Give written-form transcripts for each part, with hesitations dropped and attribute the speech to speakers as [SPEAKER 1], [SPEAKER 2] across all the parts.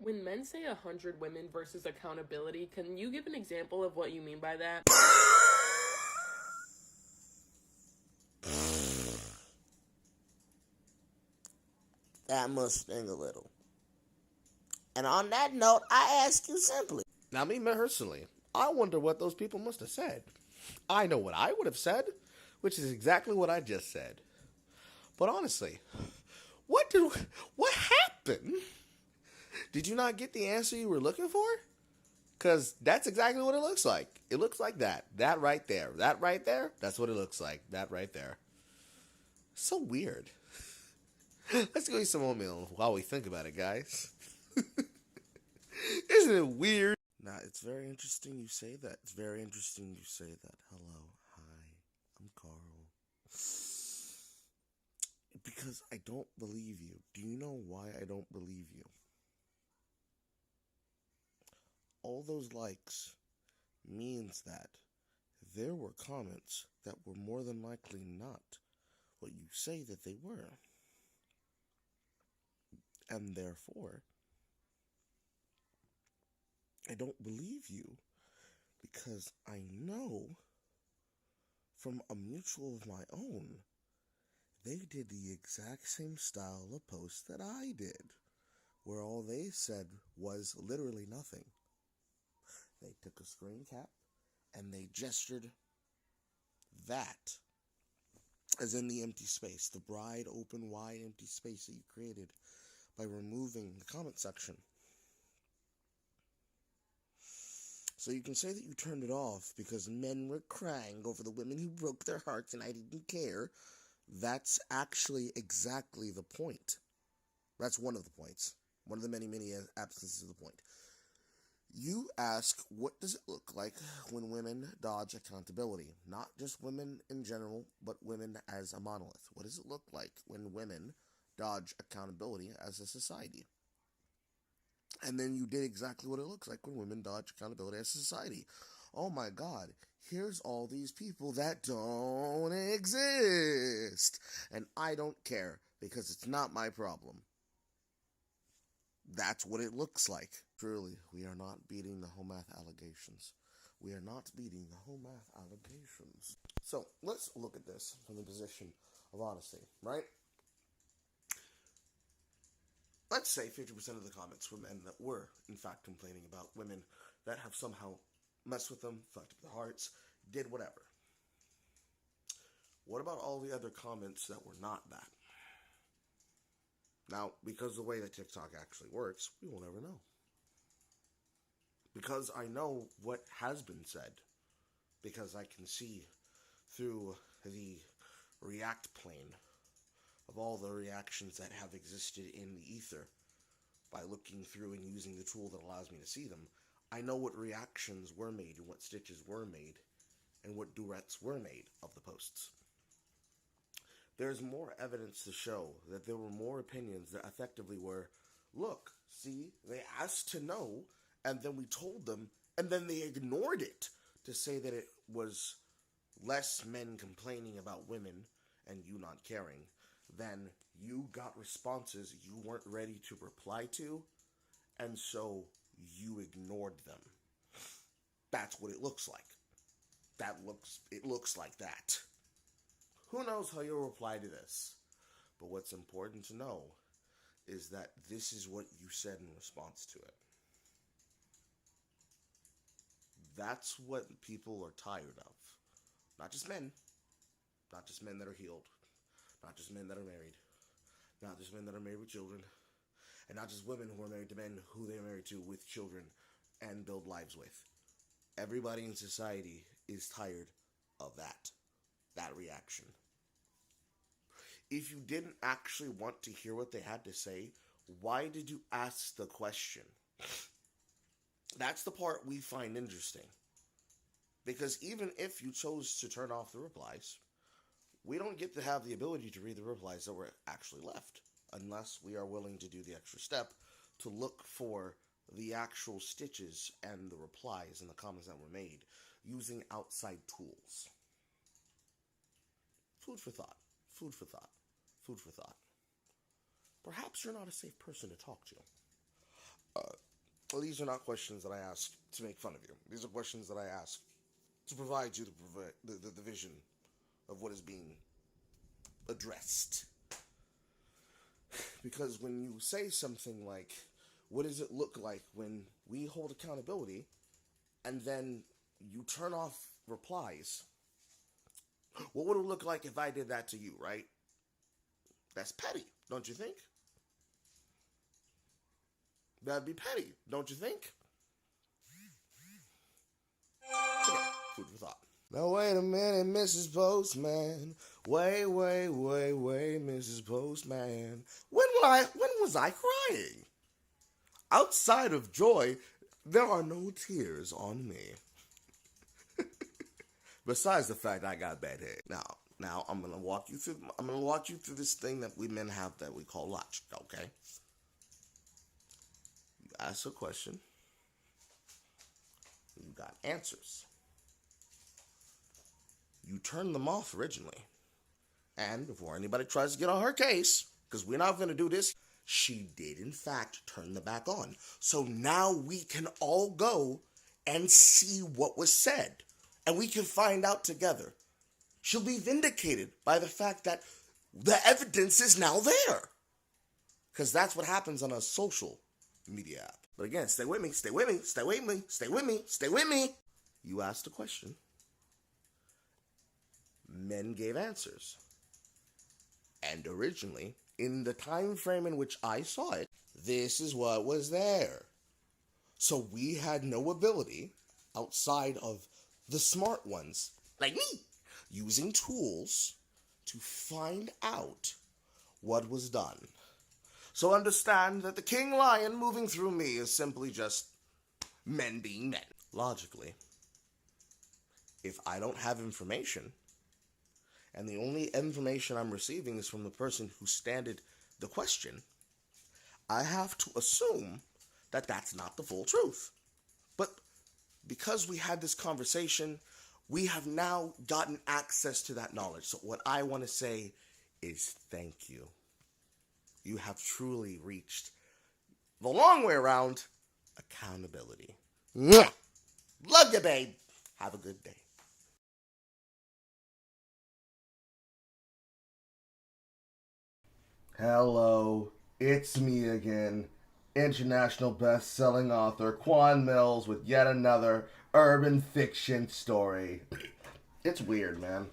[SPEAKER 1] When men say 100 women versus accountability, can you give an example of what you mean by that?
[SPEAKER 2] That must sting a little. And on that note, I ask you simply.
[SPEAKER 3] Now, me personally, I wonder what those people must have said. I know what I would have said, which is exactly what I just said. But honestly, what happened? Did you not get the answer you were looking for? Because that's exactly what it looks like. It looks like that. That right there. That right there, that's what it looks like. That right there. So weird. Let's go eat some oatmeal while we think about it, guys. Isn't it weird?
[SPEAKER 2] Now, it's very interesting you say that. It's very interesting you say that. Hello. Hi. I'm Carl. Because I don't believe you. Do you know why I don't believe you? All those likes means that there were comments that were more than likely not what you say that they were. And therefore, I don't believe you because I know from a mutual of my own, they did the exact same style of post that I did, where all they said was literally nothing. They took a screen cap and they gestured that as in the empty space, the bride open wide empty space that you created by removing the comment section. So you can say that you turned it off because men were crying over the women who broke their hearts and I didn't care. That's actually exactly the point. That's one of the points. One of the many, many absences of the point. You ask, what does it look like when women dodge accountability? Not just women in general, but women as a monolith. What does it look like when women dodge accountability as a society? And then you did exactly what it looks like when women dodge accountability as a society. Oh my God, here's all these people that don't exist. And I don't care because it's not my problem. That's what it looks like. Truly, we are not beating the whole math allegations. We are not beating the whole math allegations. So, let's look at this from the position of honesty, right? Let's say 50% of the comments were men that were, in fact, complaining about women that have somehow messed with them, fucked up their hearts, did whatever. What about all the other comments that were not that? Now, because the way that TikTok actually works, we will never know. Because I know what has been said. Because I can see through the react plane of all the reactions that have existed in the ether by looking through and using the tool that allows me to see them. I know what reactions were made and what stitches were made and what duets were made of the posts. There's more evidence to show that there were more opinions that effectively were, look, see, they asked to know, and then we told them, and then they ignored it to say that it was less men complaining about women and you not caring than you got responses you weren't ready to reply to, and so you ignored them. That's what it looks like. It looks like that. Who knows how you'll reply to this? But what's important to know is that this is what you said in response to it. That's what people are tired of. Not just men. Not just men that are healed. Not just men that are married. Not just men that are married with children. And not just women who are married to men who they are married to with children and build lives with. Everybody in society is tired of that reaction. If you didn't actually want to hear what they had to say, why did you ask the question? That's the part we find interesting. Because even if you chose to turn off the replies, we don't get to have the ability to read the replies that were actually left, unless we are willing to do the extra step to look for the actual stitches and the replies and the comments that were made using outside tools. Food for thought. Food for thought. Food for thought. Perhaps you're not a safe person to talk to. Well, these are not questions that I ask to make fun of you. These are questions that I ask to provide you the vision of what is being addressed. Because when you say something like, what does it look like when we hold accountability, and then you turn off replies, what would it look like if I did that to you, right? That's petty, don't you think? That'd be petty, don't you think? Okay, food for thought. Now wait a minute, Mrs. Postman. Wait, Mrs. Postman. When was I crying? Outside of joy, there are no tears on me. Besides the fact I got bad hair. Now I'm gonna walk you through this thing that we men have that we call logic, okay? You ask a question, you got answers. You turn them off originally. And before anybody tries to get on her case, because we're not going to do this, she did in fact turn them back on. So now we can all go and see what was said. And we can find out together. She'll be vindicated by the fact that the evidence is now there. Because that's what happens on a social media app. But again, stay with me. You asked a question. Men gave answers. And originally, in the time frame in which I saw it, this is what was there. So we had no ability, outside of the smart ones, like me, using tools to find out what was done. So understand that the king lion moving through me is simply just men being men. Logically, if I don't have information, and the only information I'm receiving is from the person who standed the question, I have to assume that that's not the full truth. But because we had this conversation, we have now gotten access to that knowledge. So what I want to say is thank you. You have truly reached the long way around accountability. Mwah! Love you, babe. Have a good day. Hello, it's me again, international best-selling author Quan Mills with yet another urban fiction story. It's weird, man,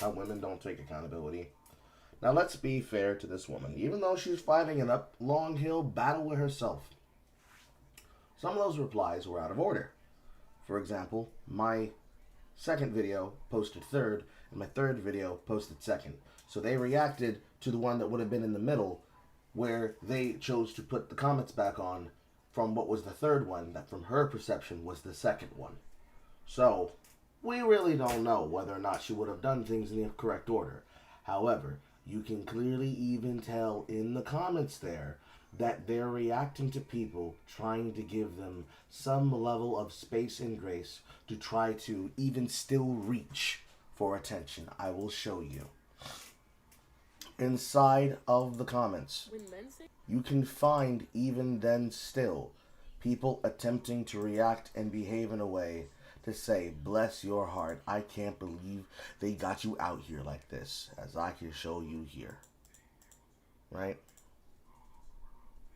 [SPEAKER 2] how women don't take accountability. Now let's be fair to this woman. Even though she's fighting an long-hill battle with herself, some of those replies were out of order. For example, my second video posted third, and my third video posted second. So they reacted to the one that would have been in the middle, where they chose to put the comments back on from what was the third one, that from her perception was the second one. So, we really don't know whether or not she would have done things in the correct order. However, you can clearly even tell in the comments there that they're reacting to people trying to give them some level of space and grace to try to even still reach for attention. I will show you. Inside of the comments, you can find, even then still, people attempting to react and behave in a way to say, bless your heart, I can't believe they got you out here like this, as I can show you here. Right?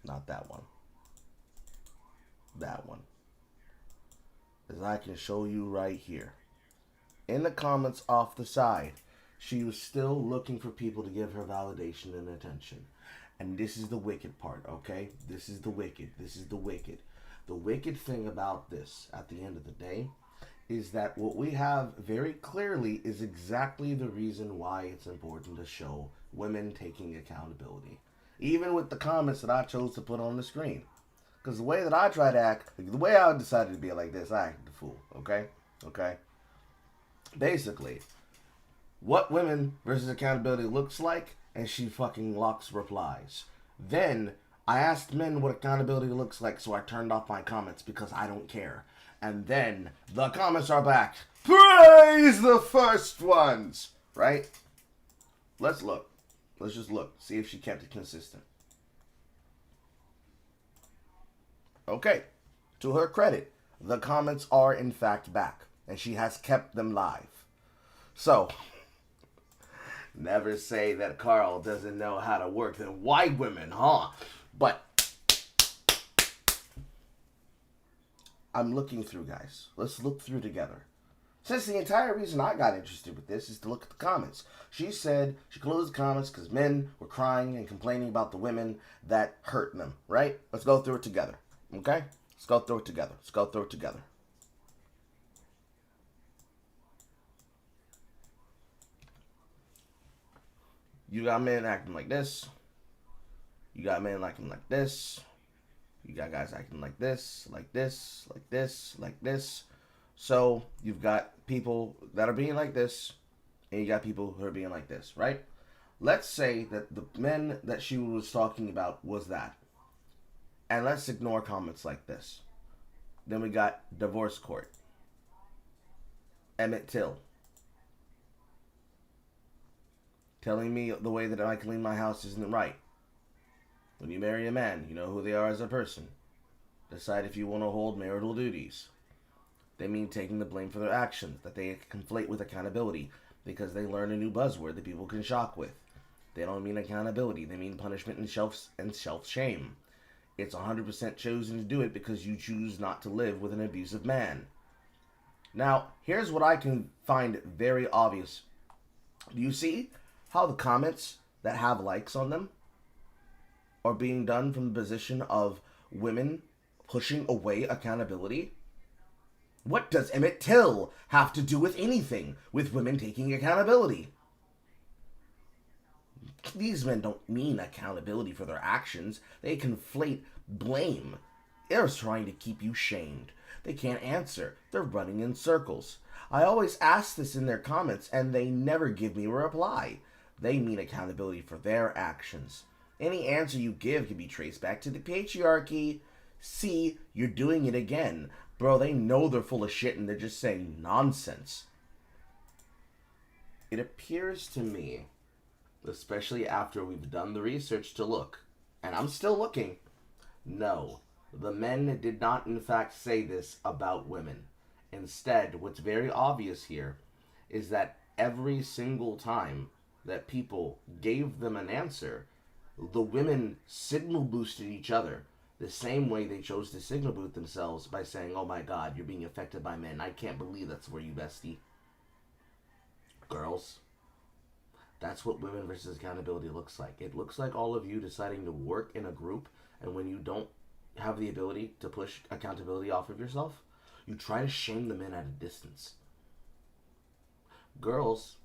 [SPEAKER 2] Not that one. That one. As I can show you right here. In the comments off the side, she was still looking for people to give her validation and attention. And this is the wicked part, okay? This is the wicked. The wicked thing about this, at the end of the day, is that what we have very clearly is exactly the reason why it's important to show women taking accountability. Even with the comments that I chose to put on the screen. Because the way that I try to act, the way I decided to be like this, I acted a fool, okay? Basically, what women versus accountability looks like, and she fucking locks replies. Then, I asked men what accountability looks like, so I turned off my comments because I don't care. And then, the comments are back. Praise the first ones! Right? Let's look. Let's just look. See if she kept it consistent. Okay.
[SPEAKER 3] To her credit, the comments are in fact back, and she has kept them live. So, never say that Carl doesn't know how to work them white women, huh? But I'm looking through, guys. Let's look through together. Since the entire reason I got interested with this is to look at the comments. She said she closed the comments because men were crying and complaining about the women that hurt them, right? Let's go through it together, okay? Let's go through it together. Let's go through it together. You got men acting like this. You got men acting like this. You got guys acting like this, like this, like this, like this. So you've got people that are being like this, and you got people who are being like this, right? Let's say that the men that she was talking about was that. And let's ignore comments like this. Then we got divorce court. Emmett Till. Telling me the way that I clean my house isn't right. When you marry a man, you know who they are as a person. Decide if you want to hold marital duties. They mean taking the blame for their actions that they conflate with accountability because they learn a new buzzword that people can shock with. They don't mean accountability. They mean punishment and self-shame. It's 100% chosen to do it because you choose not to live with an abusive man. Now, here's what I can find very obvious. Do you see how the comments that have likes on them are being done from the position of women pushing away accountability? What does Emmett Till have to do with anything with women taking accountability? These men don't mean accountability for their actions. They conflate blame. They're trying to keep you shamed. They can't answer. They're running in circles. I always ask this in their comments, and they never give me a reply. They mean accountability for their actions. Any answer you give can be traced back to the patriarchy. See, you're doing it again. Bro, they know they're full of shit and they're just saying nonsense. It appears to me, especially after we've done the research to look, and I'm still looking, no, the men did not in fact say this about women. Instead, what's very obvious here is that every single time that people gave them an answer, the women signal boosted each other the same way they chose to signal boost themselves by saying, oh my god, you're being affected by men. I can't believe that's where you bestie. Girls, that's what women versus accountability looks like. It looks like all of you deciding to work in a group, and when you don't have the ability to push accountability off of yourself, you try to shame the men at a distance. Girls,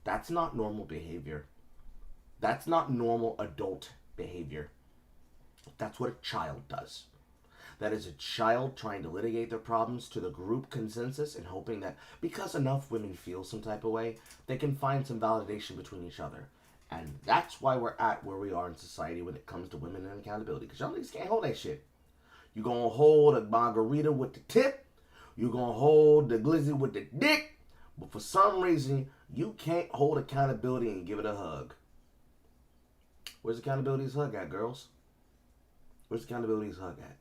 [SPEAKER 3] that's not normal behavior. That's not normal adult behavior. That's what a child does. That is a child trying to litigate their problems to the group consensus and hoping that because enough women feel some type of way, they can find some validation between each other. And that's why we're at where we are in society when it comes to women and accountability. Because y'all niggas can't hold that shit. You're going to hold a margarita with the tip. You're going to hold the glizzy with the dick. But for some reason, you can't hold accountability and give it a hug. Where's accountability's hug at, girls? Where's accountability's hug at?